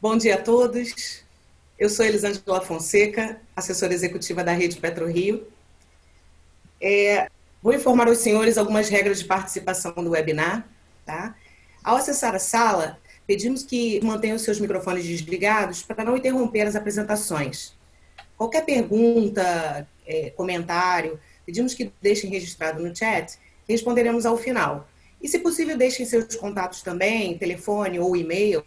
Bom dia a todos. Eu sou Elisângela Fonseca, assessora executiva da Rede PetroRio. Vou informar aos senhores algumas regras de participação do webinar. Tá? Ao acessar a sala, pedimos que mantenham seus microfones desligados para não interromper as apresentações. Qualquer pergunta, comentário, pedimos que deixem registrado no chat, que responderemos ao final. E, se possível, deixem seus contatos também, telefone ou e-mail,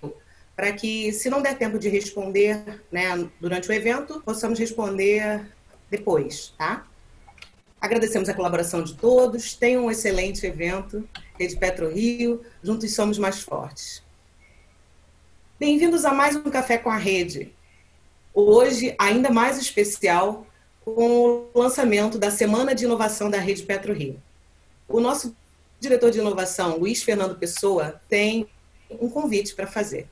para que, se não der tempo de responder, né, durante o evento, possamos responder depois, tá? Agradecemos a colaboração de todos, tenham um excelente evento, Rede PetroRio, juntos somos mais fortes. Bem-vindos a mais um Café com a Rede. Hoje, ainda mais especial, com o lançamento da Semana de Inovação da Rede PetroRio. O nosso diretor de inovação, Luiz Fernando Pessoa, tem um convite para fazer.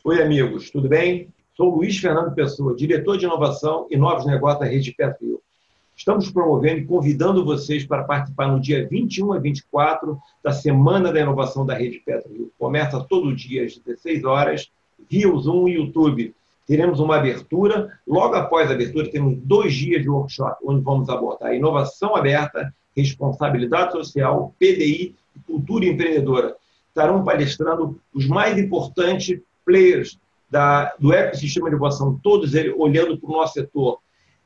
Oi, amigos, tudo bem? Sou Luiz Fernando Pessoa, diretor de inovação e novos negócios da Rede PetroRio. Estamos promovendo e convidando vocês para participar no dia 21 a 24 da Semana da Inovação da Rede PetroRio. Começa todo dia às 16 horas, via o Zoom e YouTube. Teremos uma abertura, logo após a abertura temos 2 dias de workshop, onde vamos abordar inovação aberta, responsabilidade social, PDI e cultura empreendedora. Estarão palestrando os mais importantes players do ecossistema de inovação, todos eles olhando para o nosso setor.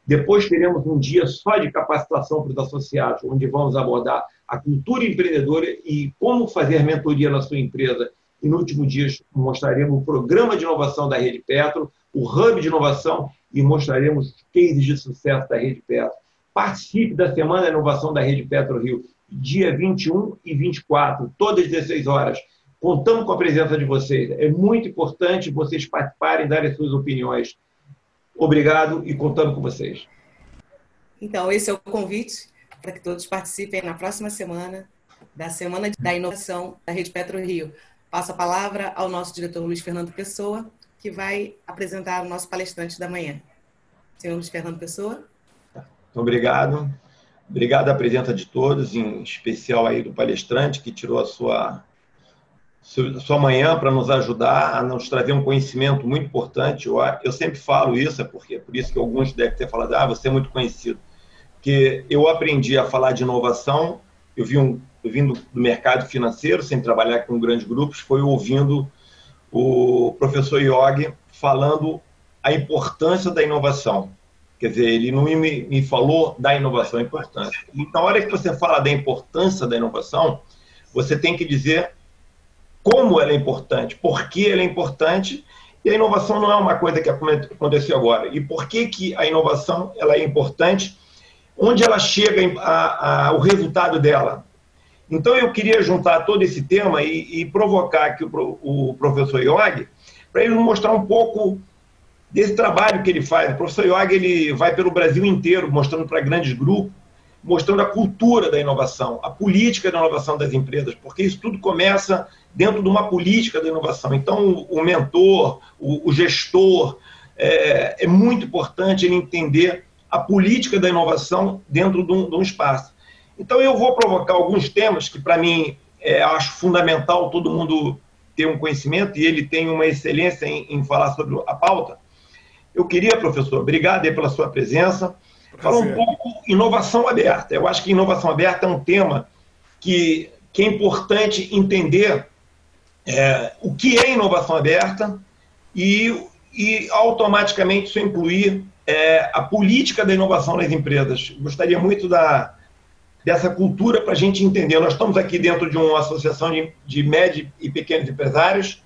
Depois teremos um dia só de capacitação para os associados, onde vamos abordar a cultura empreendedora e como fazer mentoria na sua empresa. E no último dia mostraremos o programa de inovação da Rede Petro, o hub de inovação e mostraremos cases de sucesso da Rede Petro. Participe da Semana da Inovação da Rede PetroRio, dia 21 e 24, todas as 16 horas. Contamos com a presença de vocês. É muito importante vocês participarem e darem suas opiniões. Obrigado e contamos com vocês. Então, esse é o convite para que todos participem na próxima semana da Semana da Inovação da Rede PetroRio. Passo a palavra ao nosso diretor Luiz Fernando Pessoa, que vai apresentar o nosso palestrante da manhã. Senhor Luiz Fernando Pessoa. Muito obrigado. Obrigado à presença de todos, em especial aí do palestrante, que tirou a sua manhã para nos ajudar a nos trazer um conhecimento muito importante. Eu sempre falo isso, por isso que alguns devem ter falado, você é muito conhecido. Porque eu aprendi a falar de inovação, eu vindo do mercado financeiro, sem trabalhar com grandes grupos, foi ouvindo o professor Yogi falando a importância da inovação. Quer dizer, ele não me falou da inovação, a importância. E na hora que você fala da importância da inovação, você tem que dizer como ela é importante, por que ela é importante, e a inovação não é uma coisa que aconteceu agora. E por que a inovação ela é importante, onde ela chega o resultado dela. Então, eu queria juntar todo esse tema e provocar aqui o professor Yogi, para ele mostrar um pouco desse trabalho que ele faz. O professor Yogi ele vai pelo Brasil inteiro, mostrando para grandes grupos, mostrando a cultura da inovação, a política da inovação das empresas, porque isso tudo começa dentro de uma política da inovação. Então, o mentor, o gestor, é muito importante ele entender a política da inovação dentro de um espaço. Então, eu vou provocar alguns temas que, para mim, acho fundamental todo mundo ter um conhecimento, e ele tem uma excelência em falar sobre a pauta. Eu queria, professor, obrigado aí pela sua presença, falar um pouco de inovação aberta. Eu acho que inovação aberta é um tema que é importante entender o que é inovação aberta e automaticamente isso incluir a política da inovação nas empresas. Gostaria muito dessa cultura para a gente entender. Nós estamos aqui dentro de uma associação de médios e pequenos empresários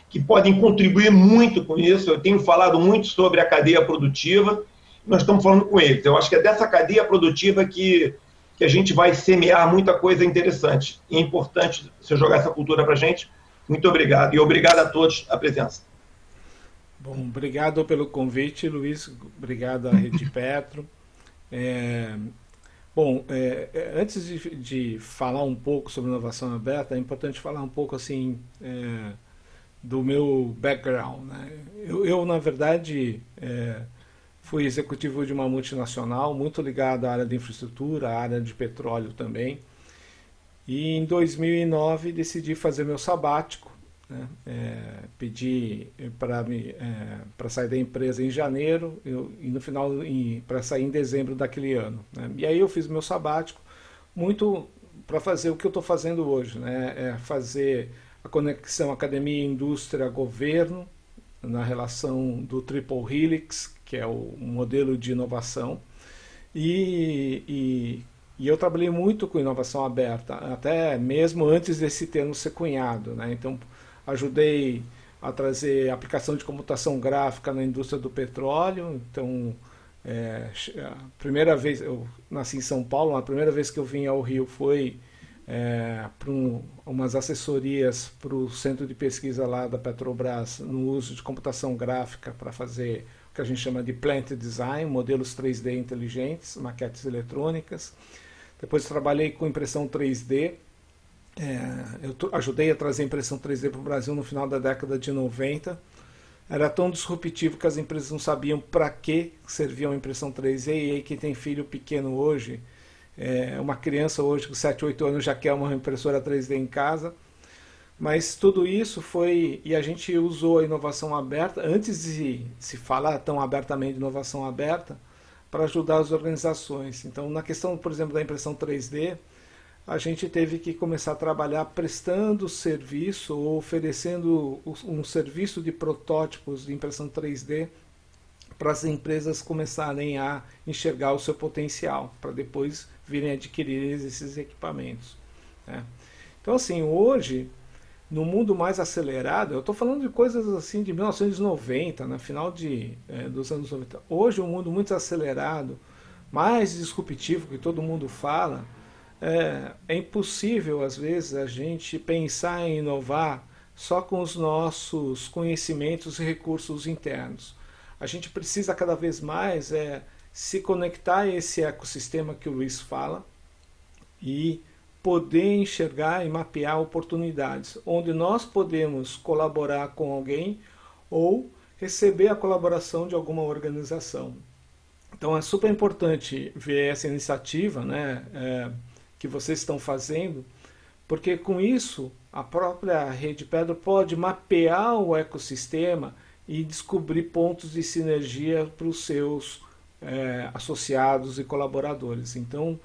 que podem contribuir muito com isso. Eu tenho falado muito sobre a cadeia produtiva, nós estamos falando com eles. Eu acho que é dessa cadeia produtiva que a gente vai semear muita coisa interessante. E é importante você jogar essa cultura para a gente. Muito obrigado. E obrigado a todos a presença. Bom, obrigado pelo convite, Luiz. Obrigado à Rede Petro. Antes de falar um pouco sobre inovação aberta, é importante falar um pouco assim do meu background, né? Eu na verdade, fui executivo de uma multinacional muito ligada à área de infraestrutura, à área de petróleo também. E em 2009 decidi fazer meu sabático, né? Pedi para sair da empresa em janeiro e no final para sair em dezembro daquele ano, né? E aí eu fiz meu sabático muito para fazer o que eu estou fazendo hoje, né? Fazer a conexão academia-indústria-governo na relação do Triple Helix, que é o modelo de inovação. E eu trabalhei muito com inovação aberta, até mesmo antes desse termo ser cunhado, né? Então, ajudei a trazer aplicação de computação gráfica na indústria do petróleo. Então, a primeira vez, eu nasci em São Paulo, a primeira vez que eu vim ao Rio foi para umas assessorias para o centro de pesquisa lá da Petrobras no uso de computação gráfica para fazer o que a gente chama de plant design, modelos 3D inteligentes, maquetes eletrônicas. Depois trabalhei com impressão 3D. Eu ajudei a trazer impressão 3D para o Brasil no final da década de 90. Era tão disruptivo que as empresas não sabiam para que servia uma impressão 3D. E aí quem tem filho pequeno hoje, uma criança hoje com 7, 8 anos já quer uma impressora 3D em casa. Mas tudo isso foi, e a gente usou a inovação aberta, antes de se falar tão abertamente de inovação aberta, para ajudar as organizações. Então, na questão, por exemplo, da impressão 3D, a gente teve que começar a trabalhar prestando serviço ou oferecendo um serviço de protótipos de impressão 3D para as empresas começarem a enxergar o seu potencial, para depois virem adquirir esses equipamentos, né? Então, assim, hoje, no mundo mais acelerado, eu estou falando de coisas assim de 1990, no final dos anos 90. Hoje, um mundo muito acelerado, mais disruptivo, que todo mundo fala, é impossível, às vezes, a gente pensar em inovar só com os nossos conhecimentos e recursos internos. A gente precisa cada vez mais se conectar a esse ecossistema que o Luiz fala e poder enxergar e mapear oportunidades, onde nós podemos colaborar com alguém ou receber a colaboração de alguma organização. Então é super importante ver essa iniciativa, né, que vocês estão fazendo, porque com isso a própria Rede Pedro pode mapear o ecossistema e descobrir pontos de sinergia para os seus associados e colaboradores. Então,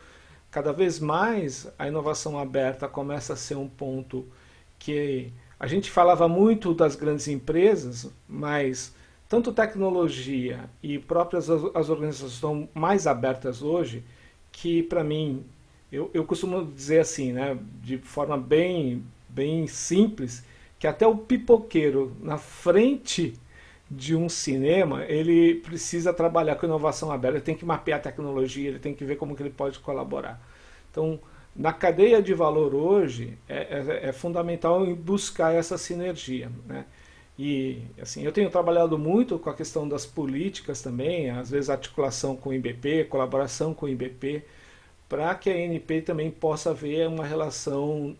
cada vez mais a inovação aberta começa a ser um ponto que a gente falava muito das grandes empresas, mas tanto tecnologia e próprias as organizações estão mais abertas hoje, que para mim, eu costumo dizer assim, né, de forma bem simples, que até o pipoqueiro na frente de um cinema, ele precisa trabalhar com inovação aberta, ele tem que mapear a tecnologia, ele tem que ver como que ele pode colaborar. Então, na cadeia de valor hoje, é fundamental buscar essa sinergia, né? E assim, eu tenho trabalhado muito com a questão das políticas também, às vezes articulação com o IBP, colaboração com o IBP, para que a ANP também possa ver uma relação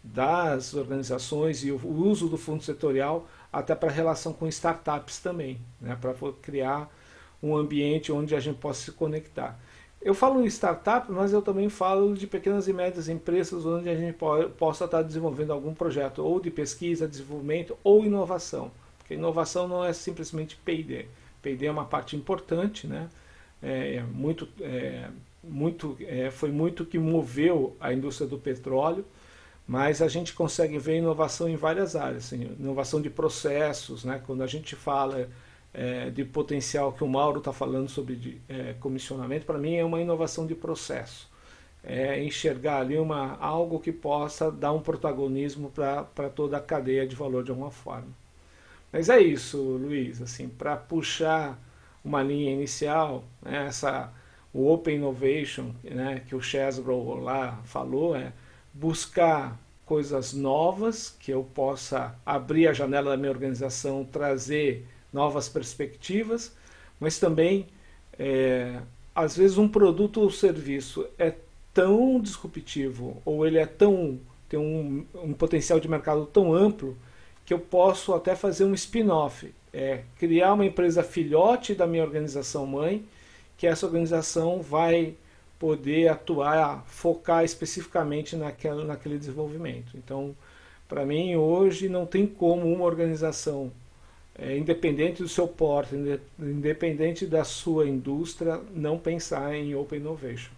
das organizações e o uso do fundo setorial até para a relação com startups também, né, para criar um ambiente onde a gente possa se conectar. Eu falo de startup, mas eu também falo de pequenas e médias empresas onde a gente possa estar desenvolvendo algum projeto ou de pesquisa, desenvolvimento ou inovação. Porque inovação não é simplesmente P&D. P&D é uma parte importante, né? Foi muito que moveu a indústria do petróleo, mas a gente consegue ver inovação em várias áreas, assim, inovação de processos, né? Quando a gente fala de potencial que o Mauro está falando sobre comissionamento, para mim é uma inovação de processo. Enxergar ali algo que possa dar um protagonismo para toda a cadeia de valor de alguma forma. Mas é isso, Luiz, assim, para puxar uma linha inicial, né, o Open Innovation, né, que o Chesbrough lá falou, buscar coisas novas, que eu possa abrir a janela da minha organização, trazer novas perspectivas, mas também, às vezes, um produto ou serviço é tão disruptivo, ou ele tem um potencial de mercado tão amplo, que eu posso até fazer um spin-off, criar uma empresa filhote da minha organização mãe, que essa organização vai poder atuar, focar especificamente naquele desenvolvimento. Então, para mim, hoje não tem como uma organização, independente do seu porte, independente da sua indústria, não pensar em Open Innovation.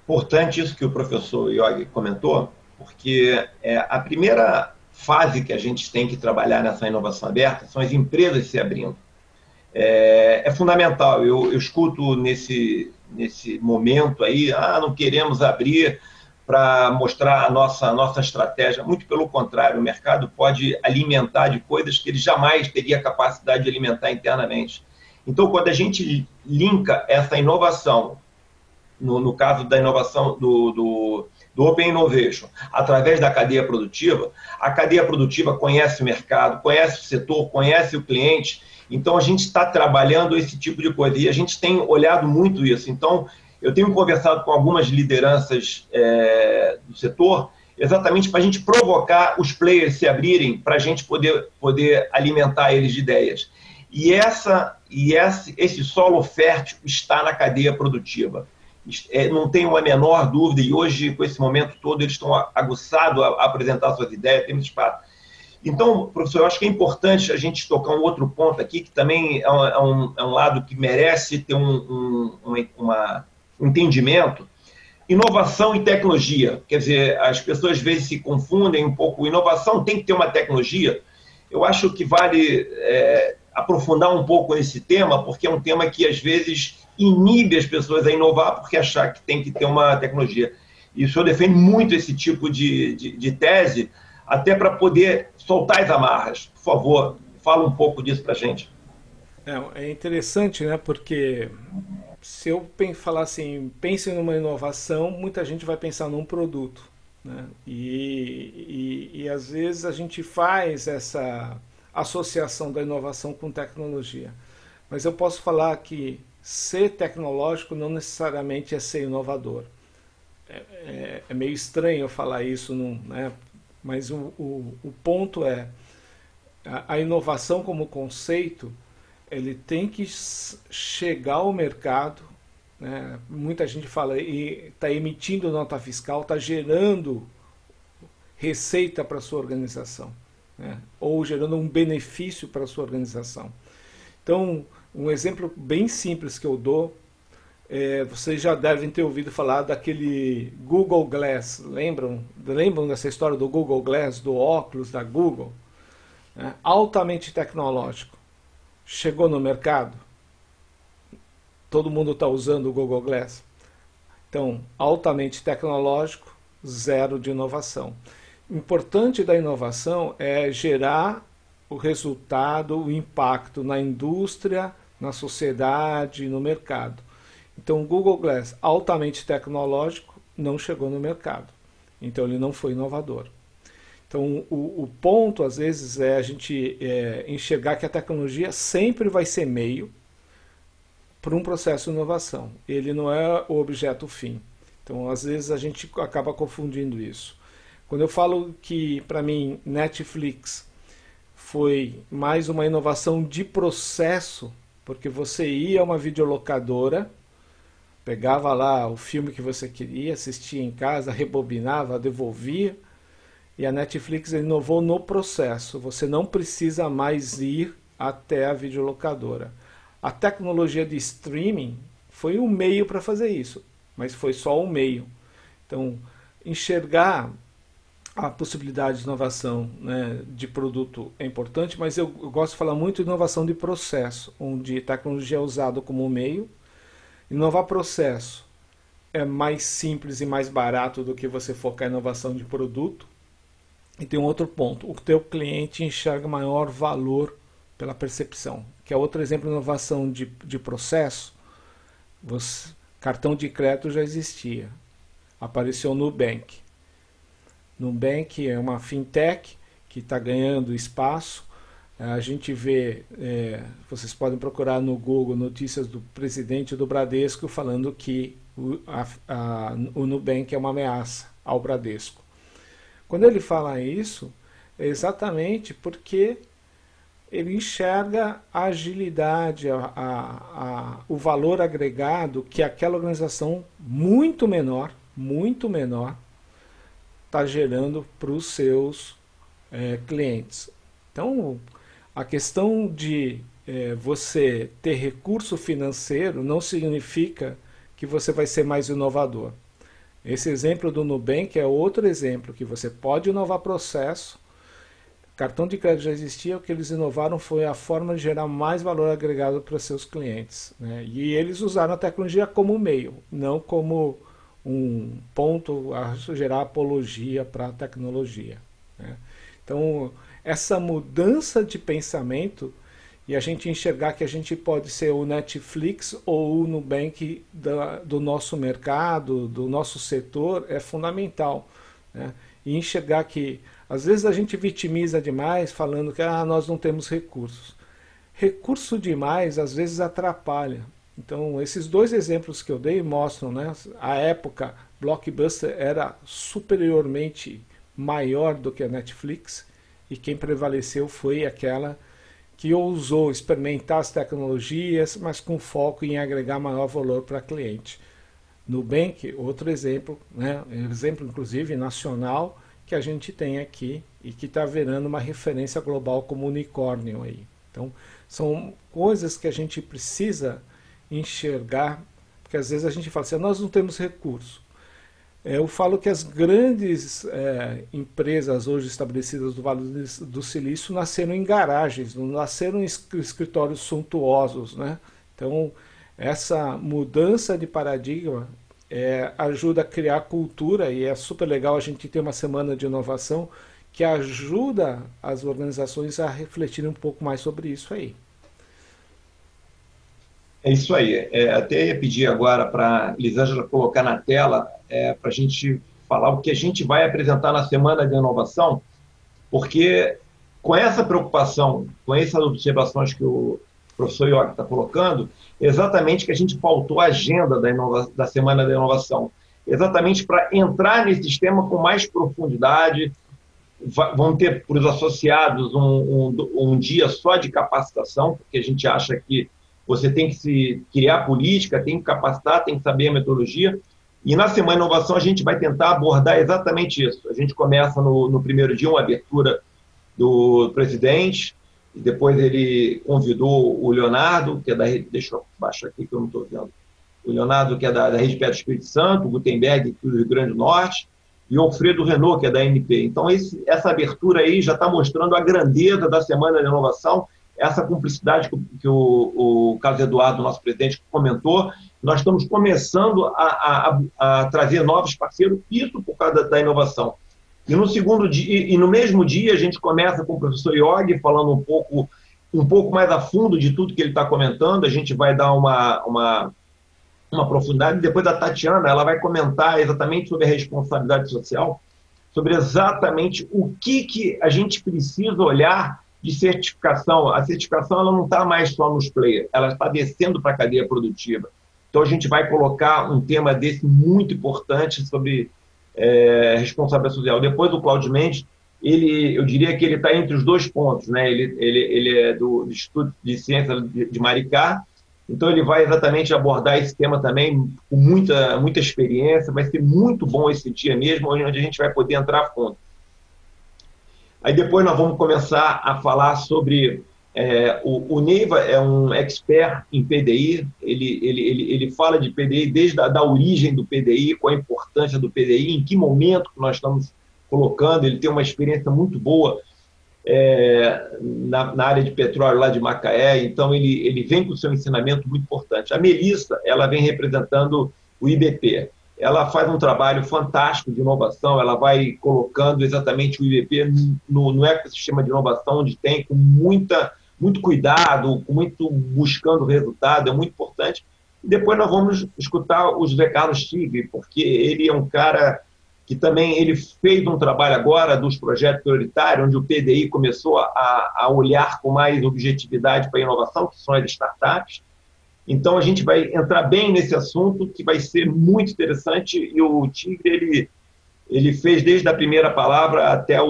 Importante isso que o professor Yogi comentou, porque a primeira fase que a gente tem que trabalhar nessa inovação aberta são as empresas se abrindo. É fundamental. Eu escuto nesse momento aí, não queremos abrir para mostrar a nossa estratégia. Muito pelo contrário, o mercado pode alimentar de coisas que ele jamais teria capacidade de alimentar internamente. Então, quando a gente linka essa inovação, no caso da inovação do Open Innovation, através da cadeia produtiva, a cadeia produtiva conhece o mercado, conhece o setor, conhece o cliente. Então, a gente está trabalhando esse tipo de coisa. E a gente tem olhado muito isso. Então, eu tenho conversado com algumas lideranças do setor, exatamente para a gente provocar os players se abrirem, para a gente poder alimentar eles de ideias. E esse solo fértil está na cadeia produtiva. Não tenho a menor dúvida, e hoje, com esse momento todo, eles estão aguçados a apresentar suas ideias, temos espaço. Então, professor, eu acho que é importante a gente tocar um outro ponto aqui, que também é um lado que merece ter um entendimento. Inovação e tecnologia. Quer dizer, as pessoas às vezes se confundem um pouco. Inovação tem que ter uma tecnologia. Eu acho que vale aprofundar um pouco esse tema, porque é um tema que às vezes inibe as pessoas a inovar porque achar que tem que ter uma tecnologia. E o senhor defende muito esse tipo de tese, até para poder soltar as amarras. Por favor, fala um pouco disso para a gente. É interessante, né? Porque se eu falar assim, pense numa inovação, muita gente vai pensar num produto, né? E às vezes a gente faz essa associação da inovação com tecnologia. Mas eu posso falar que ser tecnológico não necessariamente é ser inovador. É meio estranho eu falar isso, né? Mas o ponto é, a inovação como conceito, ele tem que chegar ao mercado, né? Muita gente fala e está emitindo nota fiscal, está gerando receita para a sua organização, né? Ou gerando um benefício para a sua organização. Então, um exemplo bem simples que eu dou, vocês já devem ter ouvido falar daquele Google Glass. Lembram dessa história do Google Glass, do óculos da Google? Altamente tecnológico. Chegou no mercado? Todo mundo está usando o Google Glass. Então, altamente tecnológico, zero de inovação. O importante da inovação é gerar o resultado, o impacto na indústria, na sociedade, no mercado. Então, o Google Glass, altamente tecnológico, não chegou no mercado. Então, ele não foi inovador. Então, o ponto, às vezes, é a gente enxergar que a tecnologia sempre vai ser meio para um processo de inovação. Ele não é o objeto fim. Então, às vezes, a gente acaba confundindo isso. Quando eu falo que, para mim, Netflix foi mais uma inovação de processo, porque você ia a uma videolocadora, pegava lá o filme que você queria, assistia em casa, rebobinava, devolvia, e a Netflix inovou no processo. Você não precisa mais ir até a videolocadora. A tecnologia de streaming foi um meio para fazer isso, mas foi só um meio. Então, enxergar a possibilidade de inovação, né, de produto é importante, mas eu gosto de falar muito de inovação de processo, onde tecnologia é usada como meio. Inovar processo é mais simples e mais barato do que você focar em inovação de produto. E tem um outro ponto, o teu cliente enxerga maior valor pela percepção, que é outro exemplo de inovação de processo. Cartão de crédito já existia, apareceu o Nubank. Nubank é uma fintech que está ganhando espaço. A gente vê, vocês podem procurar no Google notícias do presidente do Bradesco falando que o Nubank é uma ameaça ao Bradesco. Quando ele fala isso, é exatamente porque ele enxerga a agilidade, o valor agregado que aquela organização muito menor, está gerando para os seus clientes. Então, a questão de você ter recurso financeiro não significa que você vai ser mais inovador. Esse exemplo do Nubank é outro exemplo, que você pode inovar processo. Cartão de crédito já existia, o que eles inovaram foi a forma de gerar mais valor agregado para seus clientes, né? E eles usaram a tecnologia como meio, não como um ponto a gerar apologia para a tecnologia, né? Então, essa mudança de pensamento e a gente enxergar que a gente pode ser o Netflix ou o Nubank do nosso mercado, do nosso setor, é fundamental, né? E enxergar que, às vezes, a gente vitimiza demais, falando que nós não temos recursos. Recurso demais, às vezes, atrapalha. Então, esses dois exemplos que eu dei mostram, né? A época, Blockbuster era superiormente maior do que a Netflix, e quem prevaleceu foi aquela que ousou experimentar as tecnologias, mas com foco em agregar maior valor para cliente. Nubank, outro exemplo, né? Exemplo inclusive nacional, que a gente tem aqui e que está virando uma referência global como unicórnio aí. Então, são coisas que a gente precisa enxergar, porque às vezes a gente fala assim, nós não temos recurso. Eu falo que as grandes empresas hoje estabelecidas do Vale do Silício nasceram em garagens, não nasceram em escritórios suntuosos, né? Então, essa mudança de paradigma ajuda a criar cultura, e é super legal a gente ter uma semana de inovação que ajuda as organizações a refletirem um pouco mais sobre isso aí. É isso aí. Até ia pedir agora para a Elisângela colocar na tela para a gente falar o que a gente vai apresentar na Semana de Inovação, porque com essa preocupação, com essas observações que o professor Yogi está colocando, exatamente que a gente pautou a agenda da Semana da Inovação, exatamente para entrar nesse sistema com mais profundidade. Vão ter para os associados um dia só de capacitação, porque a gente acha que você tem que se criar política, tem que capacitar, tem que saber a metodologia. E na Semana de Inovação a gente vai tentar abordar exatamente isso. A gente começa no primeiro dia uma abertura do presidente, e depois ele convidou o Leonardo, que é da rede, deixa eu baixar aqui que eu não estou vendo, o Leonardo, que é da Rede Pedro Espírito Santo, o Gutenberg, do Rio Grande do Norte, e o Alfredo Renault, que é da MP. Então, essa abertura aí já está mostrando a grandeza da Semana de Inovação, essa cumplicidade que o Carlos Eduardo, nosso presidente, comentou. Nós estamos começando a trazer novos parceiros, isso por causa da inovação. E no segundo dia, e no mesmo dia, a gente começa com o professor Yogi, falando um pouco mais a fundo de tudo que ele está comentando. A gente vai dar uma profundidade. Depois a Tatiana, ela vai comentar exatamente sobre a responsabilidade social, sobre exatamente o que a gente precisa olhar de certificação. A certificação ela não está mais só nos players, ela está descendo para a cadeia produtiva. Então, a gente vai colocar um tema desse muito importante sobre responsabilidade social. Depois, o Cláudio Mendes, eu diria que ele está entre os dois pontos, né? Ele é do Instituto de Ciência de Maricá, então ele vai exatamente abordar esse tema também com muita experiência. Vai ser muito bom esse dia mesmo, onde a gente vai poder entrar a fundo. Aí depois nós vamos começar a falar sobre... o Neiva é um expert em PDI, ele fala de PDI desde a origem do PDI, qual a importância do PDI, em que momento que nós estamos colocando. Ele tem uma experiência muito boa na área de petróleo lá de Macaé, então ele vem com o seu ensinamento muito importante. A Melissa, ela vem representando o IBP. Ela faz um trabalho fantástico de inovação, ela vai colocando exatamente o IBP no ecossistema de inovação, onde tem com muito cuidado, muito buscando resultado, é muito importante. E depois nós vamos escutar o José Carlos Tigre, porque ele é um cara que também ele fez um trabalho agora dos projetos prioritários, onde o PDI começou a olhar com mais objetividade para a inovação, que são as startups. Então, a gente vai entrar bem nesse assunto, que vai ser muito interessante, e o Tigre, ele fez desde a primeira palavra até a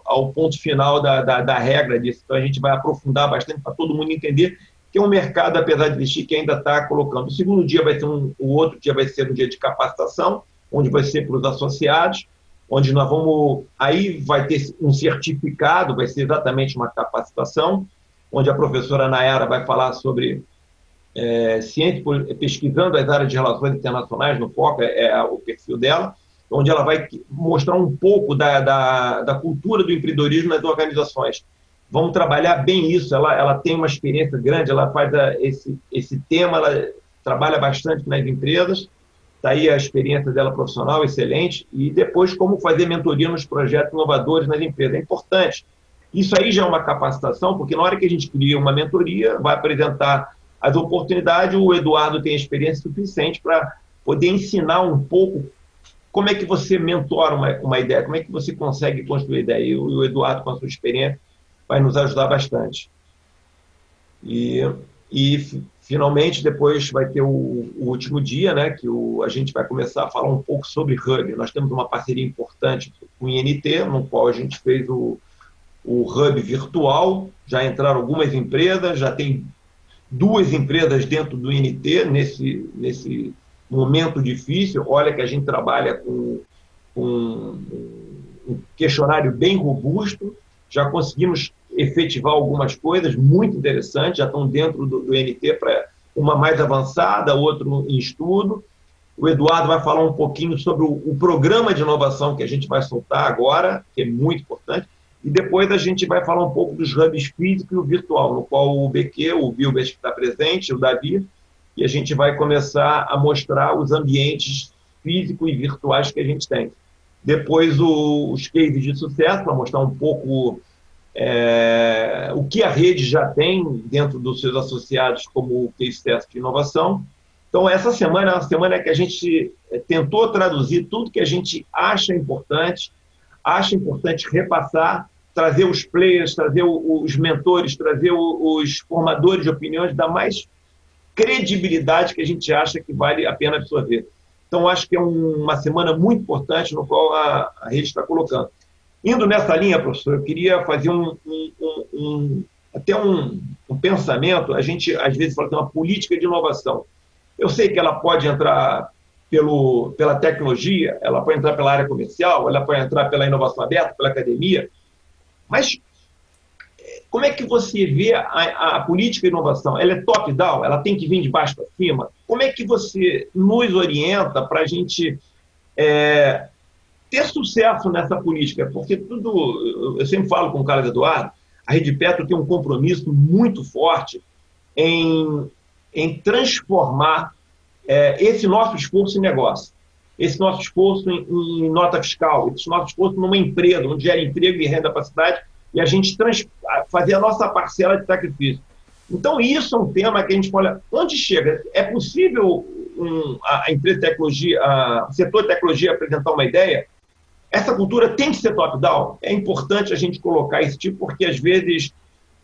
ao ponto final da regra disso. Então, a gente vai aprofundar bastante para todo mundo entender que é um mercado, apesar de existir, que ainda está colocando. O segundo dia vai ser o outro dia vai ser um dia de capacitação, onde vai ser para os associados, onde nós vamos... Aí vai ter um certificado, vai ser exatamente uma capacitação, onde a professora Nayara vai falar sobre ciência, pesquisando as áreas de relações internacionais, no foco é o perfil dela, onde ela vai mostrar um pouco da cultura do empreendedorismo nas organizações. Vamos trabalhar bem isso, ela tem uma experiência grande, ela faz esse tema, ela trabalha bastante nas empresas, está aí a experiência dela profissional, excelente, e depois como fazer mentoria nos projetos inovadores nas empresas. É importante. Isso aí já é uma capacitação, porque na hora que a gente cria uma mentoria, vai apresentar as oportunidades, o Eduardo tem experiência suficiente para poder ensinar um pouco como é que você mentora uma ideia, como é que você consegue construir ideia. E o Eduardo, com a sua experiência, vai nos ajudar bastante. E finalmente, depois vai ter o último dia, né, que a gente vai começar a falar um pouco sobre Hub. Nós temos uma parceria importante com o INT, no qual a gente fez o Hub virtual, já entraram algumas empresas, já tem 2 empresas dentro do INT nesse momento difícil. Olha que a gente trabalha com um questionário bem robusto, já conseguimos efetivar algumas coisas muito interessantes, já estão dentro do INT, para uma mais avançada, outro em estudo. O Eduardo vai falar um pouquinho sobre o programa de inovação que a gente vai soltar agora, que é muito importante, e depois a gente vai falar um pouco dos hubs físicos e o virtual, no qual o BQ, o Vilbert que está presente, o Davi, e a gente vai começar a mostrar os ambientes físicos e virtuais que a gente tem. Depois os cases de sucesso, para mostrar um pouco o que a rede já tem dentro dos seus associados como case test de inovação. Então, essa semana é uma semana que a gente tentou traduzir tudo que a gente acha importante repassar, trazer os players, trazer os mentores, trazer os formadores de opiniões, dar mais credibilidade que a gente acha que vale a pena absorver. Então, acho que é uma semana muito importante no qual a rede está colocando. Indo nessa linha, professor, eu queria fazer até um pensamento. A gente, às vezes, fala de uma política de inovação. Eu sei que ela pode entrar pela tecnologia, ela pode entrar pela área comercial, ela pode entrar pela inovação aberta, pela academia, mas como é que você vê a política de inovação? Ela é top-down? Ela tem que vir de baixo para cima? Como é que você nos orienta para a gente ter sucesso nessa política? Porque eu sempre falo com o Carlos Eduardo, a Rede Petro tem um compromisso muito forte em transformar esse nosso esforço em negócio, esse nosso esforço em nota fiscal, esse nosso esforço numa empresa, onde gera emprego e renda para a cidade, e a gente fazer a nossa parcela de sacrifício. Então, isso é um tema que a gente fala, onde chega? É possível a empresa de tecnologia, o setor de tecnologia apresentar uma ideia? Essa cultura tem que ser top-down? É importante a gente colocar esse tipo, porque às vezes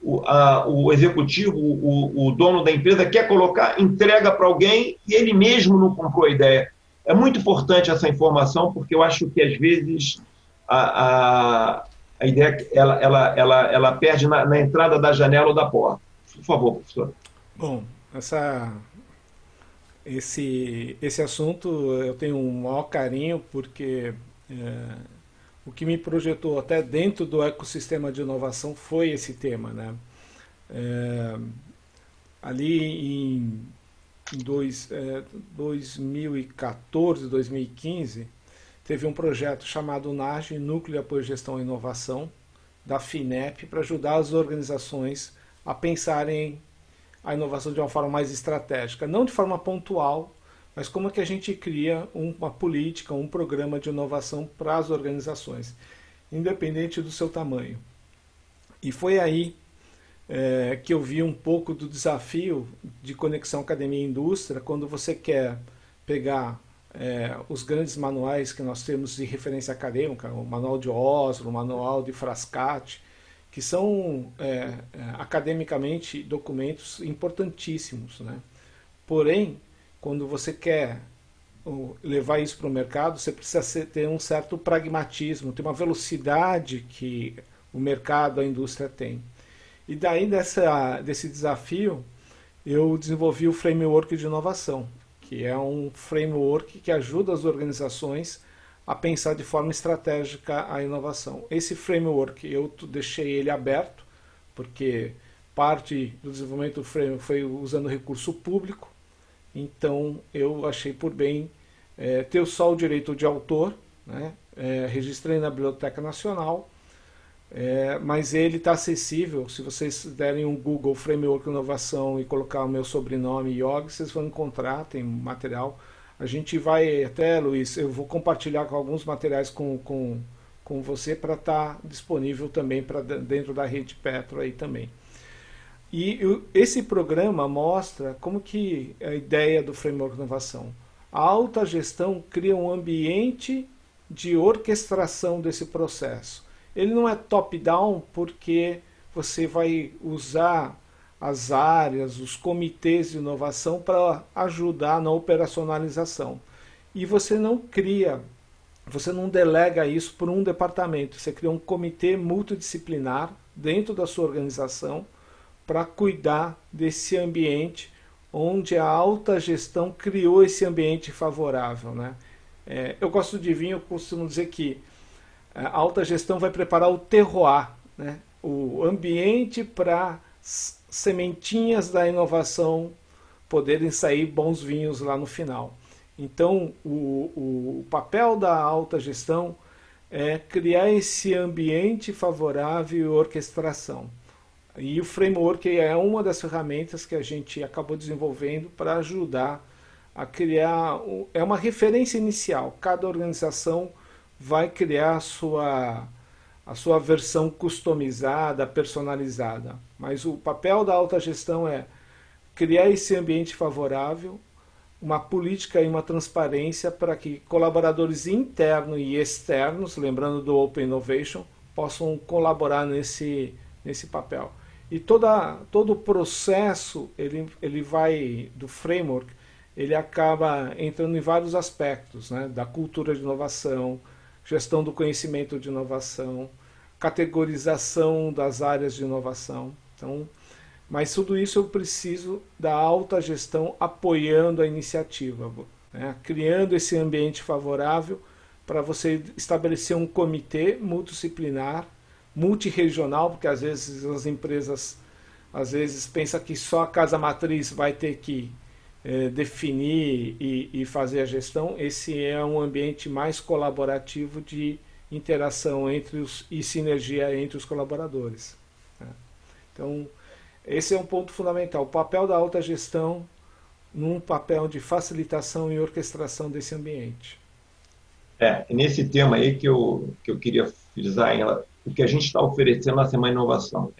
o executivo, o dono da empresa quer colocar, entrega para alguém e ele mesmo não comprou a ideia. É muito importante essa informação, porque eu acho que às vezes a ideia ela perde na entrada da janela ou da porta. Por favor, professor. Bom, esse assunto eu tenho um maior carinho, porque o que me projetou até dentro do ecossistema de inovação foi esse tema, né? Ali em 2014, 2015, teve um projeto chamado NAGE, Núcleo de Apoio à Gestão e Inovação, da FINEP, para ajudar as organizações a pensarem a inovação de uma forma mais estratégica, não de forma pontual, mas como é que a gente cria uma política, um programa de inovação para as organizações, independente do seu tamanho. E foi aí que eu vi um pouco do desafio de conexão academia e indústria, quando você quer pegar os grandes manuais que nós temos de referência acadêmica, o Manual de Oslo, o Manual de Frascati, que são academicamente documentos importantíssimos, né? Porém, quando você quer levar isso para o mercado, você precisa ter um certo pragmatismo, ter uma velocidade que o mercado, a indústria tem. E daí desse desafio, eu desenvolvi o Framework de Inovação, que é um framework que ajuda as organizações a pensar de forma estratégica a inovação. Esse framework eu deixei ele aberto, porque parte do desenvolvimento do framework foi usando recurso público, então eu achei por bem ter só o direito de autor, né? Registrei na Biblioteca Nacional, mas ele está acessível. Se vocês derem um Google Framework Inovação e colocar o meu sobrenome Yogi, vocês vão encontrar, tem material. A gente vai até, Luiz, eu vou compartilhar com alguns materiais com você para estar disponível também para dentro da rede Petro aí também. E esse programa mostra como que a ideia do Framework Inovação. A alta gestão cria um ambiente de orquestração desse processo. Ele não é top-down porque você vai usar as áreas, os comitês de inovação para ajudar na operacionalização. E você não delega isso por um departamento, você cria um comitê multidisciplinar dentro da sua organização para cuidar desse ambiente onde a alta gestão criou esse ambiente favorável, né? Eu gosto de vinho, eu costumo dizer que a alta gestão vai preparar o terroir, né? O ambiente para sementinhas da inovação poderem sair bons vinhos lá no final. Então, o papel da alta gestão é criar esse ambiente favorável e orquestração. E o framework é uma das ferramentas que a gente acabou desenvolvendo para ajudar a criar, é uma referência inicial. Cada organização vai criar a sua versão customizada, personalizada. Mas o papel da alta gestão é criar esse ambiente favorável, uma política e uma transparência para que colaboradores internos e externos, lembrando do Open Innovation, possam colaborar nesse papel. E todo o processo ele vai do framework, ele acaba entrando em vários aspectos, né? Da cultura de inovação, gestão do conhecimento de inovação, categorização das áreas de inovação. Então, mas tudo isso eu preciso da alta gestão apoiando a iniciativa, né? Criando esse ambiente favorável para você estabelecer um comitê multidisciplinar, multirregional, porque às vezes as empresas pensam que só a casa matriz vai ter que definir e fazer a gestão. Esse é um ambiente mais colaborativo de interação e sinergia entre os colaboradores, né? Então, esse é um ponto fundamental. O papel da alta gestão num papel de facilitação e orquestração desse ambiente. Nesse tema aí que eu queria frisar, o que a gente está oferecendo na Semana Inovação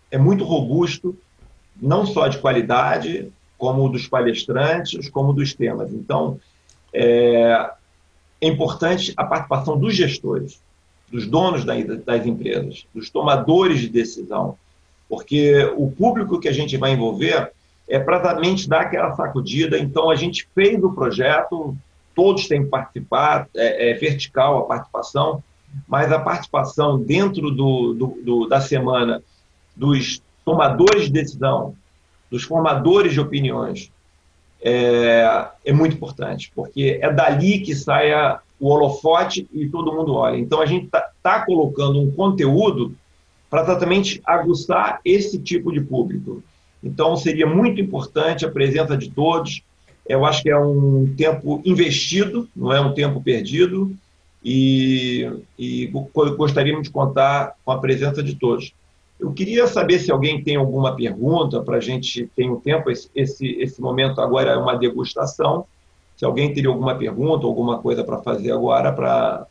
é muito robusto, não só de qualidade, como dos palestrantes, como dos temas. Então, é importante a participação dos gestores, dos donos das empresas, dos tomadores de decisão, porque o público que a gente vai envolver é praticamente dar aquela sacudida. Então, a gente fez o projeto, todos têm que participar, é vertical a participação, mas a participação dentro da semana dos tomadores de decisão, dos formadores de opiniões, é muito importante, porque é dali que saia o holofote e todo mundo olha. Então, a gente está colocando um conteúdo para exatamente aguçar esse tipo de público. Então, seria muito importante a presença de todos. Eu acho que é um tempo investido, não é um tempo perdido, e gostaríamos de contar com a presença de todos. Eu queria saber se alguém tem alguma pergunta, para a gente ter um tempo, esse momento agora é uma degustação, se alguém teria alguma pergunta, alguma coisa para fazer agora, para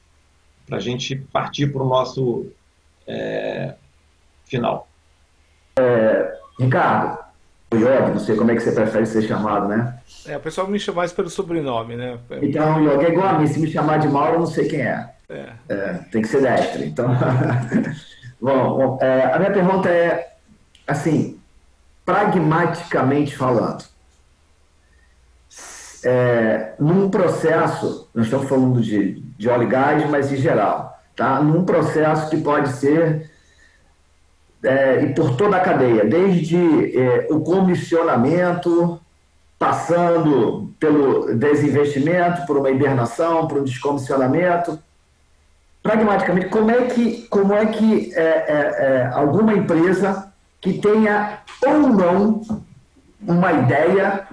a gente partir para o nosso final. Ricardo, o Yogi, não sei como é que você prefere ser chamado, né? O pessoal me chama mais pelo sobrenome, né? Então, o Yogi é igual a mim, se me chamar de Mauro, eu não sei quem é. Tem que ser destro, então... Bom, a minha pergunta é, assim, pragmaticamente falando, num processo, nós estamos falando de óleo e gás, mas em geral, tá? Num processo que pode ser e por toda a cadeia, desde o comissionamento, passando pelo desinvestimento, por uma hibernação, por um descomissionamento. Pragmaticamente, como é que alguma empresa que tenha ou não uma ideia,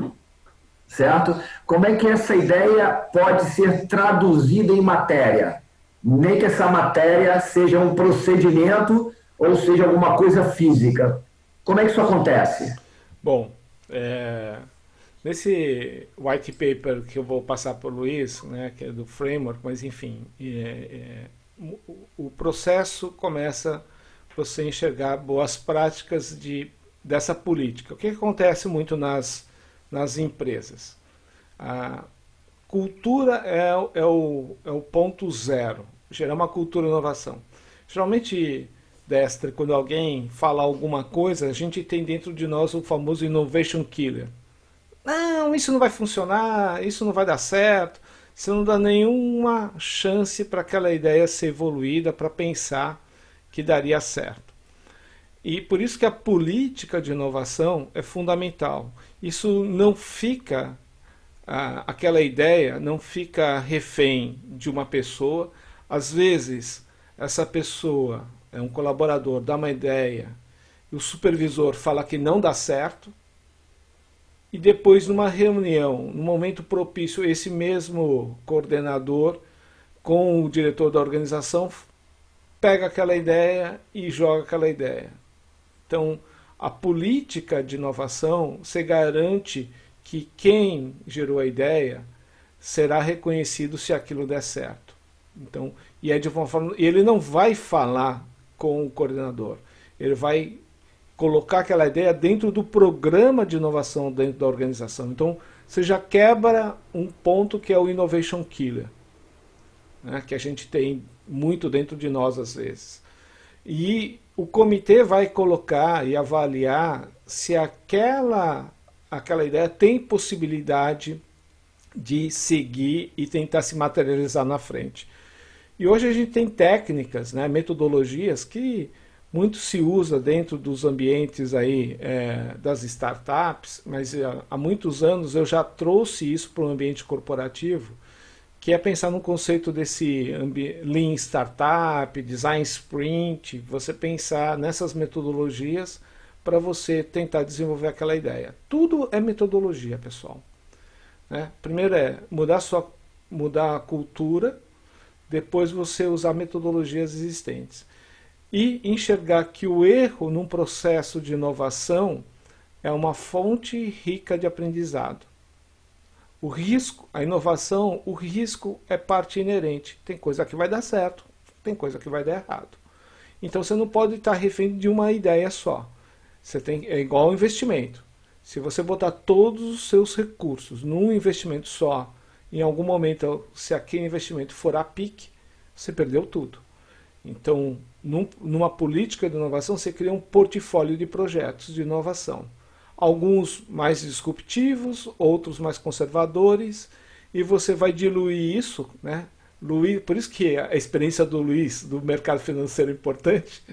certo? Como é que essa ideia pode ser traduzida em matéria? Nem que essa matéria seja um procedimento ou seja alguma coisa física. Como é que isso acontece? Bom, nesse white paper que eu vou passar para o Luiz, né, que é do framework, mas enfim, o processo começa você enxergar boas práticas dessa política. O que acontece muito nas empresas? A cultura é o ponto zero, gerar uma cultura de inovação. Geralmente, Destre, quando alguém fala alguma coisa, a gente tem dentro de nós o famoso innovation killer. Não, isso não vai funcionar, isso não vai dar certo. Você não dá nenhuma chance para aquela ideia ser evoluída, para pensar que daria certo. E por isso que a política de inovação é fundamental. Isso não fica, aquela ideia não fica refém de uma pessoa. Às vezes, essa pessoa é um colaborador, dá uma ideia, e o supervisor fala que não dá certo, e depois, numa reunião, num momento propício, esse mesmo coordenador com o diretor da organização pega aquela ideia e joga aquela ideia. Então, a política de inovação, você garante que quem gerou a ideia será reconhecido se aquilo der certo. Então, e é de uma forma, ele não vai falar com o coordenador, ele vai colocar aquela ideia dentro do programa de inovação dentro da organização. Então, você já quebra um ponto que é o innovation killer, né, que a gente tem muito dentro de nós às vezes. E o comitê vai colocar e avaliar se aquela ideia tem possibilidade de seguir e tentar se materializar na frente. E hoje a gente tem técnicas, né, metodologias que muito se usa dentro dos ambientes aí, das startups, mas há muitos anos eu já trouxe isso para o ambiente corporativo, que é pensar no conceito desse Lean Startup, Design Sprint, você pensar nessas metodologias para você tentar desenvolver aquela ideia. Tudo é metodologia, pessoal. Né? Primeiro é mudar a cultura, depois você usar metodologias existentes. E enxergar que o erro num processo de inovação é uma fonte rica de aprendizado. O risco, a inovação, o risco é parte inerente. Tem coisa que vai dar certo, tem coisa que vai dar errado. Então você não pode estar refém de uma ideia só. É igual ao investimento. Se você botar todos os seus recursos num investimento só, em algum momento, se aquele investimento for a pique, você perdeu tudo. Então, numa política de inovação, você cria um portfólio de projetos de inovação. Alguns mais disruptivos, outros mais conservadores, e você vai diluir isso, né? Por isso que a experiência do Luiz, do mercado financeiro é importante,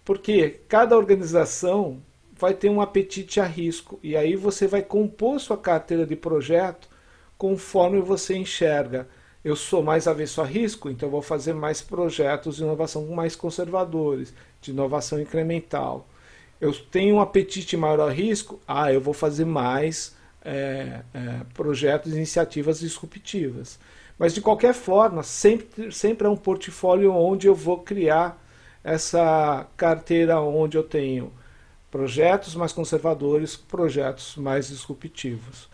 porque cada organização vai ter um apetite a risco, e aí você vai compor sua carteira de projeto conforme você enxerga. Eu sou mais avesso a risco, então eu vou fazer mais projetos de inovação mais conservadores, de inovação incremental. Eu tenho um apetite maior a risco, eu vou fazer mais projetos e iniciativas disruptivas. Mas, de qualquer forma, sempre é um portfólio onde eu vou criar essa carteira onde eu tenho projetos mais conservadores, projetos mais disruptivos.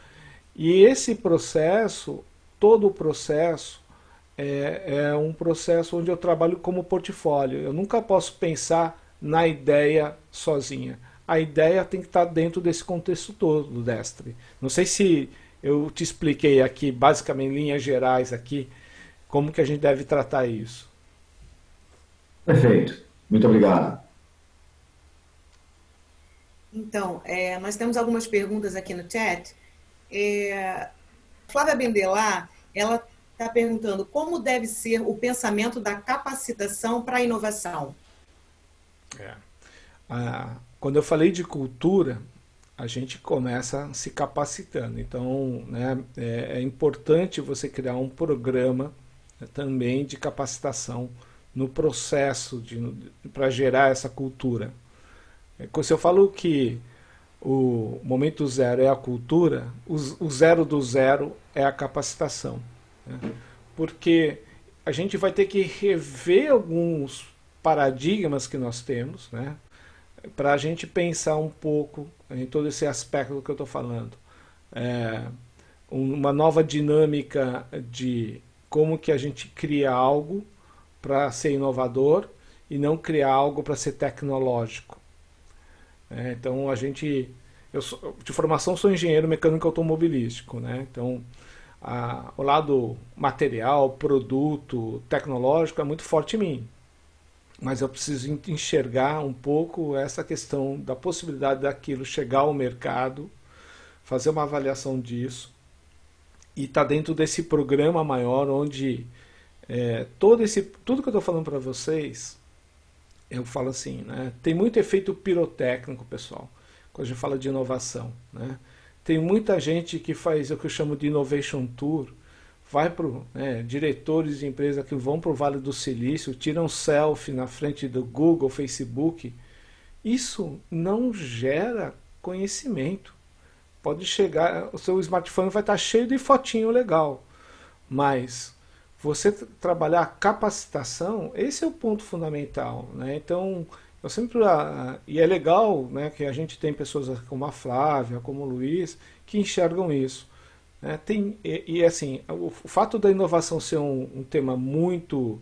E esse processo, todo o processo, é um processo onde eu trabalho como portfólio. Eu nunca posso pensar na ideia sozinha. A ideia tem que estar dentro desse contexto todo, Destre. Não sei se eu te expliquei aqui, basicamente em linhas gerais aqui, como que a gente deve tratar isso. Perfeito. Muito obrigado. Então, nós temos algumas perguntas aqui no chat. Flávia Bendelar, ela está perguntando como deve ser o pensamento da capacitação para a inovação. Quando eu falei de cultura, a gente começa se capacitando. Então, né, é importante você criar um programa, né, também de capacitação no processo para gerar essa cultura. Se eu falo que o momento zero é a cultura, o zero do zero é a capacitação, né? Porque a gente vai ter que rever alguns paradigmas que nós temos, né? Para a gente pensar um pouco em todo esse aspecto do que eu estou falando. Uma nova dinâmica de como que a gente cria algo para ser inovador e não criar algo para ser tecnológico. Então de formação sou engenheiro mecânico automobilístico, né? Então o lado material, produto, tecnológico é muito forte em mim, mas eu preciso enxergar um pouco essa questão da possibilidade daquilo chegar ao mercado, fazer uma avaliação disso e estar dentro desse programa maior onde tudo que eu estou falando para vocês, eu falo assim, né? Tem muito efeito pirotécnico, pessoal, quando a gente fala de inovação, né? Tem muita gente que faz o que eu chamo de innovation tour, vai para diretores de empresa que vão para o Vale do Silício, tiram selfie na frente do Google, Facebook. Isso não gera conhecimento. Pode chegar, o seu smartphone vai estar cheio de fotinho legal, mas você trabalhar a capacitação, esse é o ponto fundamental, né? Então, eu sempre e é legal, né, que a gente tem pessoas como a Flávia, como o Luiz, que enxergam isso, né? Assim, o fato da inovação ser um tema muito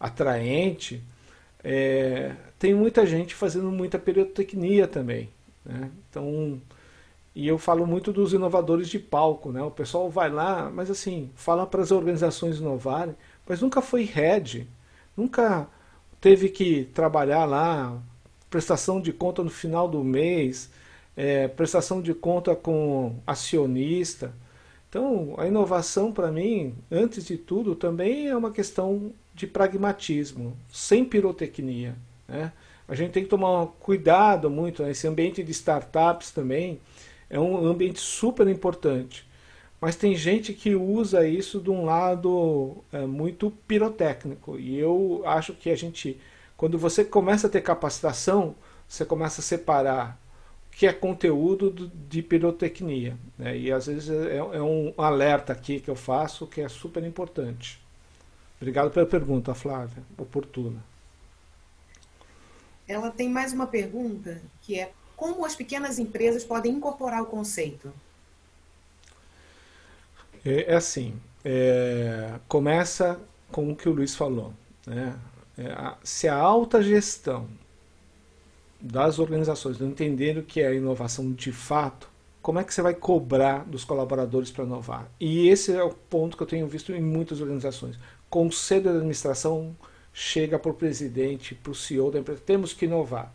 atraente, tem muita gente fazendo muita pirotecnia também, né? Então, e eu falo muito dos inovadores de palco, né? O pessoal vai lá, mas assim, fala para as organizações inovarem, mas nunca foi head, nunca teve que trabalhar lá, prestação de conta no final do mês, prestação de conta com acionista. Então, a inovação, para mim, antes de tudo, também é uma questão de pragmatismo, sem pirotecnia, né? A gente tem que tomar cuidado muito, né? Esse ambiente de startups também é um ambiente super importante. Mas tem gente que usa isso de um lado muito pirotécnico. E eu acho que quando você começa a ter capacitação, você começa a separar o que é conteúdo de pirotecnia, né? E às vezes é um alerta aqui que eu faço que é super importante. Obrigado pela pergunta, Flávia, oportuna. Ela tem mais uma pergunta, que é: como as pequenas empresas podem incorporar o conceito? Assim, começa com o que o Luiz falou, né? Se a alta gestão das organizações não entenderem o que é inovação de fato, como é que você vai cobrar dos colaboradores para inovar? E esse é o ponto que eu tenho visto em muitas organizações. Conselho de administração chega para o presidente, para o CEO da empresa: temos que inovar.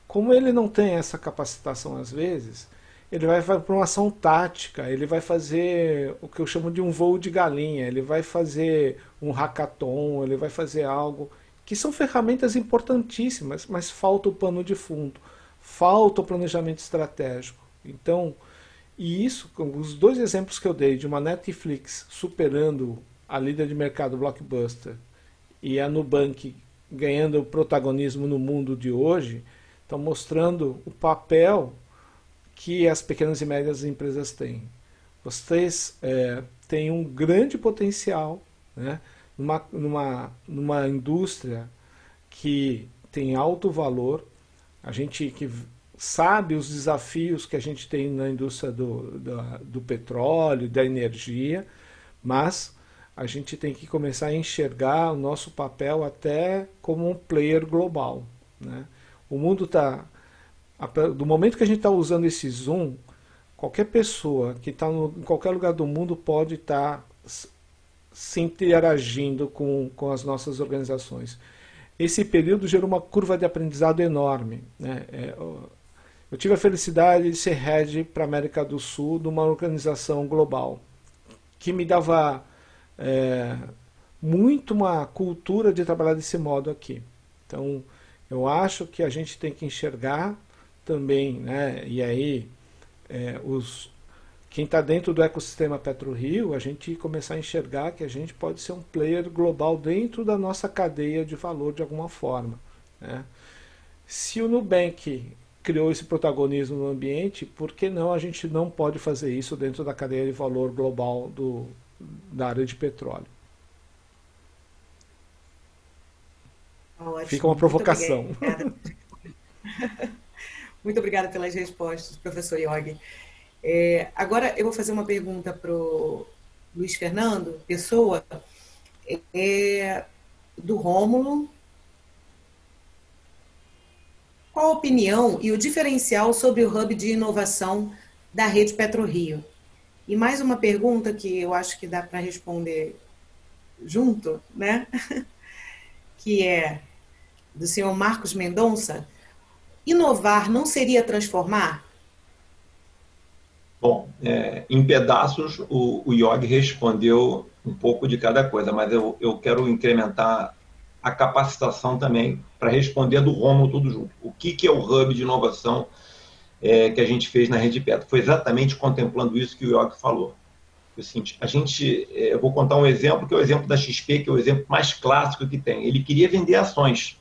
Como ele não tem essa capacitação às vezes, ele vai para uma ação tática, ele vai fazer o que eu chamo de um voo de galinha, ele vai fazer um hackathon, ele vai fazer algo que são ferramentas importantíssimas, mas falta o pano de fundo, falta o planejamento estratégico. Então, e isso, os dois exemplos que eu dei, de uma Netflix superando a líder de mercado Blockbuster e a Nubank ganhando o protagonismo no mundo de hoje, estão mostrando o papel que as pequenas e médias empresas têm. Vocês têm um grande potencial, né, numa indústria que tem alto valor. A gente que sabe os desafios que a gente tem na indústria do petróleo, da energia, mas a gente tem que começar a enxergar o nosso papel até como um player global, né? O mundo está... Do momento que a gente está usando esse Zoom, qualquer pessoa que está em qualquer lugar do mundo pode estar se interagindo com as nossas organizações. Esse período gerou uma curva de aprendizado enorme, né? Eu tive a felicidade de ser head para a América do Sul de uma organização global, que me dava muito uma cultura de trabalhar desse modo aqui. Então, eu acho que a gente tem que enxergar também, né, e aí quem está dentro do ecossistema PetroRio, a gente começar a enxergar que a gente pode ser um player global dentro da nossa cadeia de valor de alguma forma, né? Se o Nubank criou esse protagonismo no ambiente, por que não a gente não pode fazer isso dentro da cadeia de valor global da área de petróleo? Ótimo. Fica uma provocação. Muito obrigada pelas respostas, professor Iog. Agora eu vou fazer uma pergunta para o Luiz Fernando Pessoa, do Rômulo. Qual a opinião e o diferencial sobre o Hub de Inovação da Rede PetroRio? E mais uma pergunta que eu acho que dá para responder junto, né? Que é do senhor Marcos Mendonça. Inovar não seria transformar? Bom, em pedaços, o Iog respondeu um pouco de cada coisa, mas eu quero incrementar a capacitação também para responder do Rômulo tudo junto. O que é o Hub de Inovação que a gente fez na Rede Petro? Foi exatamente contemplando isso que o Iog falou. Foi o seguinte, eu vou contar um exemplo, que é o exemplo da XP, que é o exemplo mais clássico que tem. Ele queria vender ações,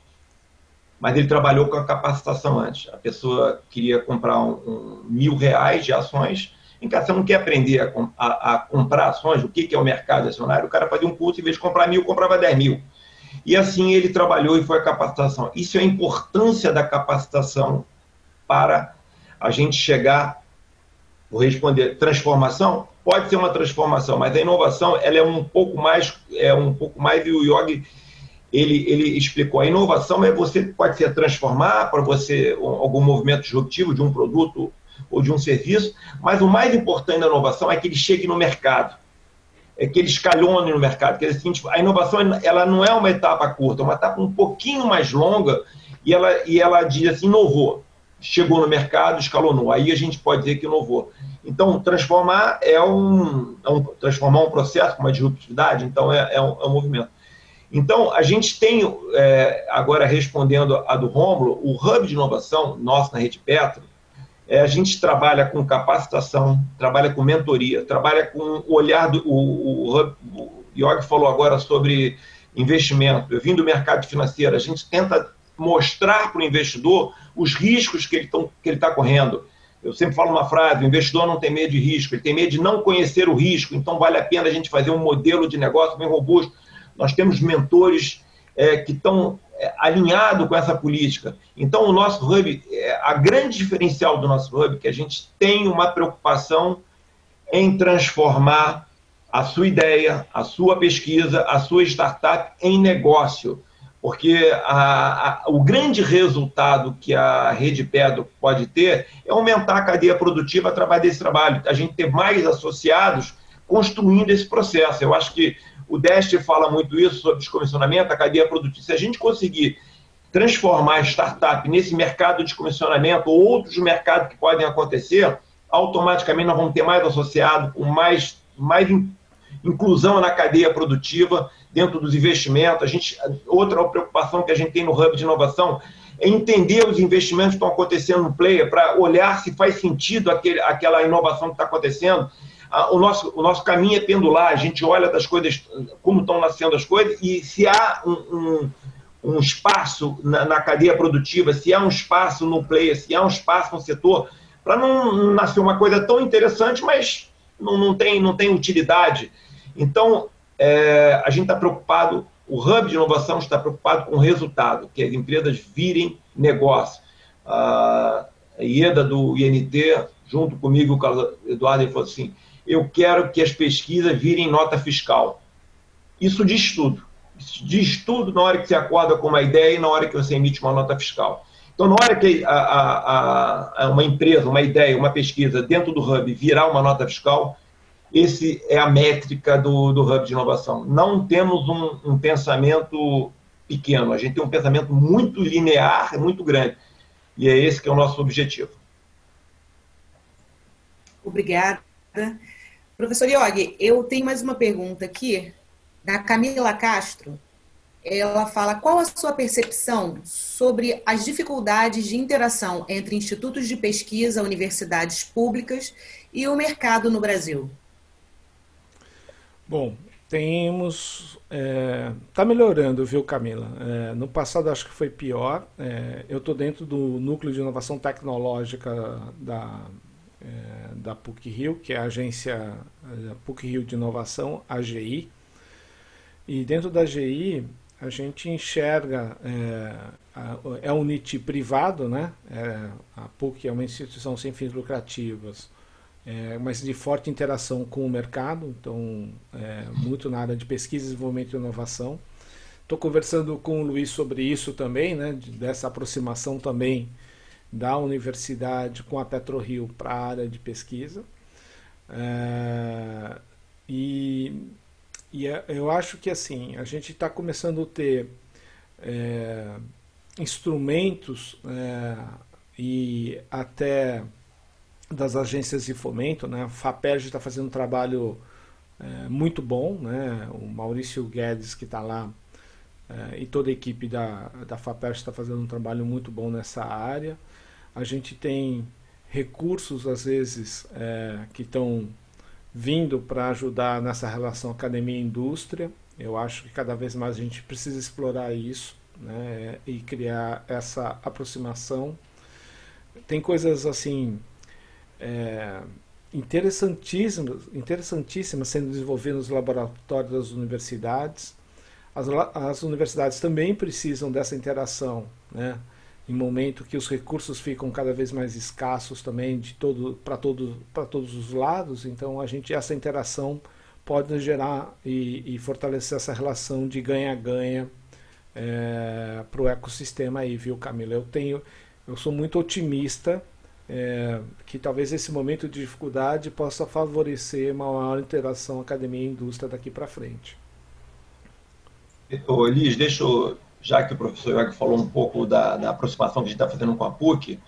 mas ele trabalhou com a capacitação antes. A pessoa queria comprar R$1.000 de ações. Em casa, você não quer aprender a comprar ações, o que é o mercado acionário, o cara fazia um curso, em vez de comprar 1.000, comprava 10.000. E assim ele trabalhou e foi a capacitação. Isso é a importância da capacitação para a gente chegar, vou responder, transformação? Pode ser uma transformação, mas a inovação ela é um pouco mais, e o Iog ele explicou, a inovação pode ser transformar para você algum movimento disruptivo de um produto ou de um serviço, mas o mais importante da inovação é que ele chegue no mercado, que ele escalone no mercado. Quer dizer, a inovação ela não é uma etapa curta, é uma etapa um pouquinho mais longa e ela diz assim, inovou, chegou no mercado, escalonou, aí a gente pode dizer que inovou. Então, transformar transformar um processo com uma disruptividade, então é um movimento. Então, a gente tem, agora respondendo a do Rômulo, o Hub de Inovação nosso na Rede Petro, a gente trabalha com capacitação, trabalha com mentoria, trabalha com o olhar o Iog falou agora sobre investimento. Eu vim do mercado financeiro, a gente tenta mostrar para o investidor os riscos que ele está correndo. Eu sempre falo uma frase, o investidor não tem medo de risco, ele tem medo de não conhecer o risco, então vale a pena a gente fazer um modelo de negócio bem robusto. Nós temos mentores que estão alinhados com essa política. Então, o nosso Hub, a grande diferencial do nosso Hub é que a gente tem uma preocupação em transformar a sua ideia, a sua pesquisa, a sua startup em negócio. Porque o grande resultado que a Rede Petro pode ter é aumentar a cadeia produtiva através desse trabalho. A gente ter mais associados construindo esse processo. Eu acho que o Deste fala muito isso sobre descomissionamento, a cadeia produtiva. Se a gente conseguir transformar a startup nesse mercado de descomissionamento ou outros mercados que podem acontecer, automaticamente nós vamos ter mais associado, com mais inclusão na cadeia produtiva, dentro dos investimentos. Outra preocupação que a gente tem no Hub de Inovação é entender os investimentos que estão acontecendo no player, para olhar se faz sentido aquela inovação que está acontecendo. O nosso caminho é pendular, a gente olha das coisas, como estão nascendo as coisas, e se há um espaço na cadeia produtiva, se há um espaço no player, se há um espaço no setor, para não nascer uma coisa tão interessante, mas não tem utilidade. Então, a gente está preocupado, o Hub de Inovação está preocupado com o resultado, que as empresas virem negócio. A Ieda do INT, junto comigo, o Carlos Eduardo, ele falou assim, eu quero que as pesquisas virem nota fiscal. Isso diz tudo. Isso diz tudo na hora que você acorda com uma ideia e na hora que você emite uma nota fiscal. Então, na hora que uma empresa, uma ideia, uma pesquisa dentro do Hub virar uma nota fiscal, esse é a métrica do Hub de Inovação. Não temos um pensamento pequeno, a gente tem um pensamento muito linear, muito grande. E é esse que é o nosso objetivo. Obrigada. Professor Iog, eu tenho mais uma pergunta aqui da Camila Castro. Ela fala: qual a sua percepção sobre as dificuldades de interação entre institutos de pesquisa, universidades públicas e o mercado no Brasil? Bom, tá melhorando, viu, Camila? No passado acho que foi pior. Eu estou dentro do Núcleo de Inovação Tecnológica da PUC-Rio, que é a agência PUC-Rio de Inovação, AGI. E dentro da AGI a gente enxerga, um NIT privado, né? A PUC é uma instituição sem fins lucrativos, mas de forte interação com o mercado, então muito na área de pesquisa, desenvolvimento e inovação. Estou conversando com o Luiz sobre isso também, né? Dessa aproximação também da universidade com a PetroRio para a área de pesquisa. Eu acho que assim, a gente está começando a ter instrumentos e até das agências de fomento, né? A FAPERJ está fazendo um trabalho muito bom, né? O Maurício Guedes, que está lá, e toda a equipe da FAPERJ está fazendo um trabalho muito bom nessa área. A gente tem recursos, às vezes, que estão vindo para ajudar nessa relação academia e indústria. Eu acho que cada vez mais a gente precisa explorar isso, né, e criar essa aproximação. Tem coisas assim interessantíssimas sendo desenvolvidas nos laboratórios das universidades. As universidades também precisam dessa interação, né, em momento que os recursos ficam cada vez mais escassos também para todos os lados. Então essa interação pode gerar e fortalecer essa relação de ganha-ganha para o ecossistema aí, viu, Camila? Eu sou muito otimista que talvez esse momento de dificuldade possa favorecer uma maior interação academia e indústria daqui para frente. Ô, Elis, já que o professor Iorg falou um pouco da aproximação que a gente está fazendo com a PUC,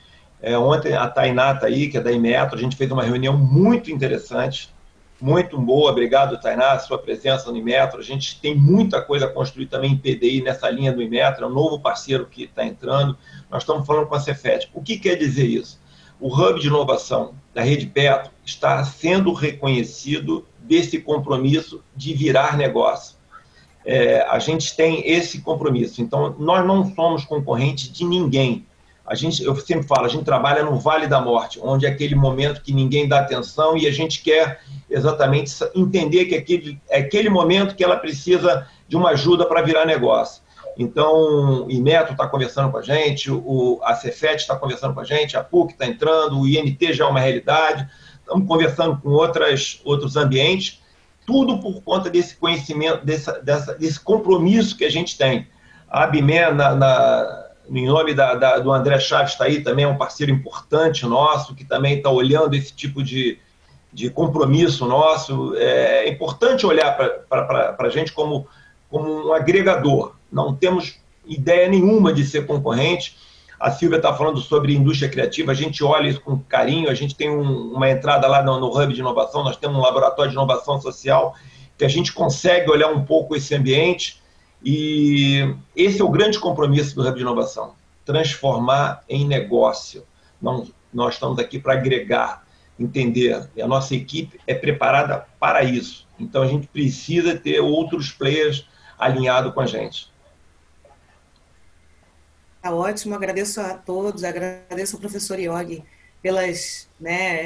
ontem a Tainá está aí, que é da Inmetro, a gente fez uma reunião muito interessante, muito boa. Obrigado, Tainá, sua presença no Inmetro. A gente tem muita coisa a construir também em PDI nessa linha do Inmetro, é um novo parceiro que está entrando. Nós estamos falando com a Cefet. O que quer dizer isso? O Hub de Inovação da Rede Petro está sendo reconhecido desse compromisso de virar negócio. A gente tem esse compromisso. Então, nós não somos concorrentes de ninguém. Eu sempre falo, a gente trabalha no Vale da Morte, onde é aquele momento que ninguém dá atenção e a gente quer exatamente entender que é aquele momento que ela precisa de uma ajuda para virar negócio. Então, o Inmetro está conversando com a gente, a Cefet está conversando com a gente, a PUC está entrando, o INT já é uma realidade, estamos conversando com outros ambientes, tudo por conta desse conhecimento, desse compromisso que a gente tem. A ABME, em nome do André Chaves, está aí também, é um parceiro importante nosso, que também está olhando esse tipo de compromisso nosso. É importante olhar para a gente como um agregador. Não temos ideia nenhuma de ser concorrente. A Silvia está falando sobre indústria criativa, a gente olha isso com carinho, a gente tem uma entrada lá no Hub de Inovação, nós temos um laboratório de inovação social, que a gente consegue olhar um pouco esse ambiente, e esse é o grande compromisso do Hub de Inovação, transformar em negócio. Nós estamos aqui para agregar, entender, e a nossa equipe é preparada para isso. Então a gente precisa ter outros players alinhados com a gente. Tá ótimo, agradeço a todos, agradeço ao professor Iorg pelas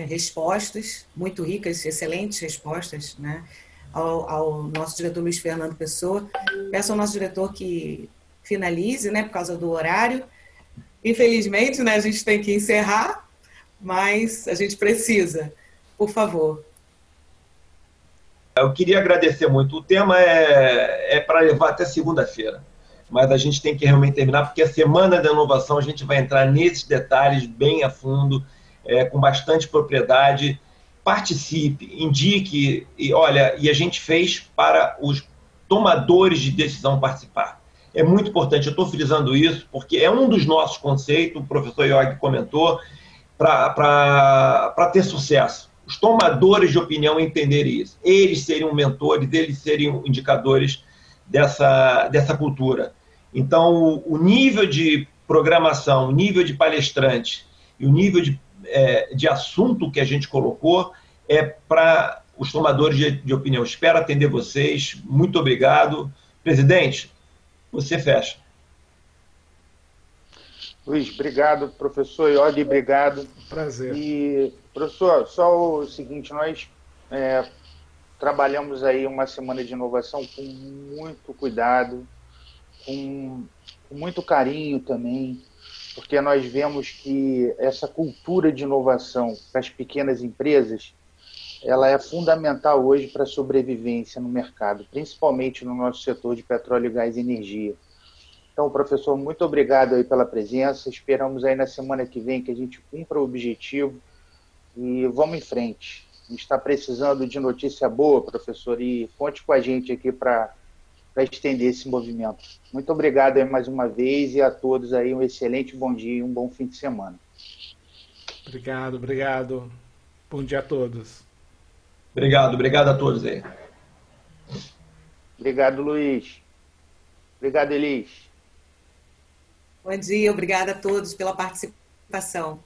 respostas muito ricas, excelentes respostas, né, ao nosso diretor Luiz Fernando Pessoa. Peço ao nosso diretor que finalize, né, por causa do horário. Infelizmente, né, a gente tem que encerrar, mas a gente precisa. Por favor. Eu queria agradecer muito. O tema é para levar até segunda-feira, mas a gente tem que realmente terminar, porque a Semana da Inovação a gente vai entrar nesses detalhes bem a fundo, com bastante propriedade. Participe, indique, e a gente fez para os tomadores de decisão participar. É muito importante, eu estou frisando isso, porque é um dos nossos conceitos, o professor Iorg comentou, para ter sucesso. os tomadores de opinião entenderem isso. Eles seriam mentores, eles seriam indicadores dessa cultura. Então, o nível de programação, o nível de palestrante e o nível de assunto que a gente colocou é para os tomadores de opinião. Espero atender vocês. Muito obrigado. Presidente, você fecha. Luiz, obrigado. Professor Iodi, obrigado. Prazer. E, professor, só o seguinte, nós trabalhamos aí uma semana de inovação com muito cuidado, com muito carinho também, porque nós vemos que essa cultura de inovação para as pequenas empresas, ela é fundamental hoje para a sobrevivência no mercado, principalmente no nosso setor de petróleo, gás e energia. Então, professor, muito obrigado aí pela presença. Esperamos aí na semana que vem que a gente cumpra o objetivo e vamos em frente. A gente está precisando de notícia boa, professor, e conte com a gente aqui para estender esse movimento. Muito obrigado aí mais uma vez e a todos aí um excelente bom dia e um bom fim de semana. Obrigado. Bom dia a todos. Obrigado a todos aí. Obrigado, Luiz. Obrigado, Elis. Bom dia, obrigada a todos pela participação.